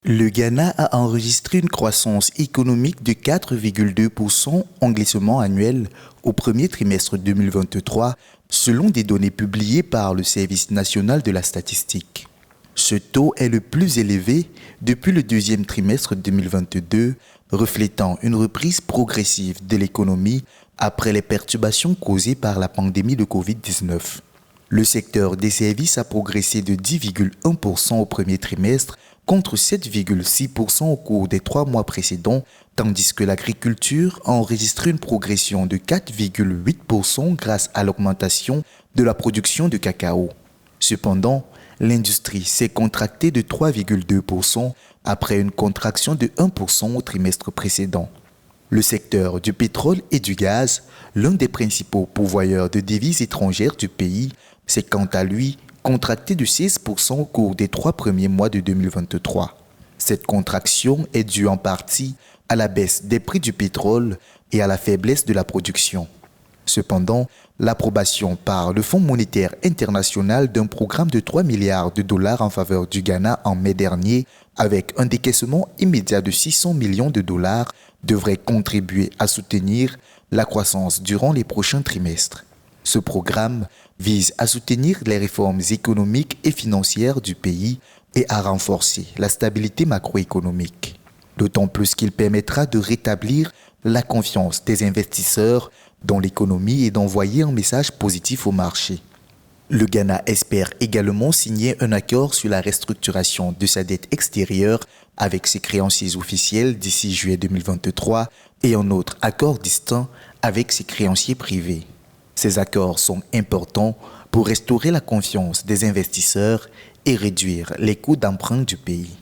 Le Ghana a enregistré une croissance économique de 4,2% en glissement annuel au premier trimestre 2023, selon des données publiées par le Service national de la statistique. Ce taux est le plus élevé depuis le deuxième trimestre 2022, reflétant une reprise progressive de l'économie après les perturbations causées par la pandémie de Covid-19. Le secteur des services a progressé de 10,1% au premier trimestre contre 7,6% au cours des 3 mois précédents, tandis que l'agriculture a enregistré une progression de 4,8% grâce à l'augmentation de la production de cacao. Cependant, l'industrie s'est contractée de 3,2% après une contraction de 1% au trimestre précédent. Le secteur du pétrole et du gaz, l'un des principaux pourvoyeurs de devises étrangères du pays, s'est quant à lui contracté de 16% au cours des 3 premiers mois de 2023. Cette contraction est due en partie à la baisse des prix du pétrole et à la faiblesse de la production. Cependant, l'approbation par le Fonds monétaire international d'un programme de 3 milliards de dollars en faveur du Ghana en mai dernier, avec un décaissement immédiat de 600 millions de dollars, devrait contribuer à soutenir la croissance durant les prochains trimestres. Ce programme vise à soutenir les réformes économiques et financières du pays et à renforcer la stabilité macroéconomique. D'autant plus qu'il permettra de rétablir la confiance des investisseurs dans l'économie et d'envoyer un message positif au marché. Le Ghana espère également signer un accord sur la restructuration de sa dette extérieure avec ses créanciers officiels d'ici juillet 2023 et un autre accord distinct avec ses créanciers privés. Ces accords sont importants pour restaurer la confiance des investisseurs et réduire les coûts d'emprunt du pays.